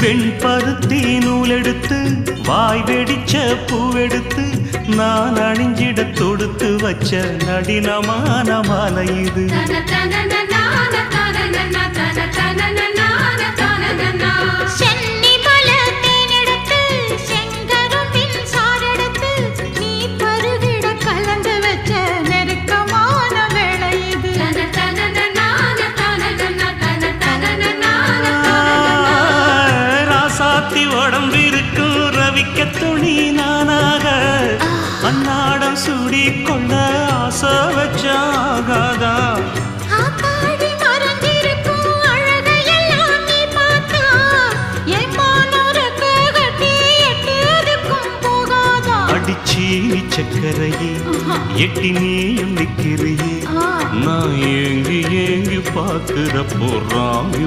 வெண்பருத்தி நூலெடுத்து வாய் வெடிச்ச பூவெடுத்து நான் அணிஞ்சிட தொடுத்து வச்ச நடினமான மாலை இது. உடம்பிருக்கும் ரவிக்க துணி நானாக அன்னாடம் சூடி கொள்ள ஆசை வச்சாகாதா. அடிச்சி சக்கரையே எட்டி நீயும் நிக்கிறியே நான் ஏங்கி ஏங்கி பார்க்கிற போறாங்க.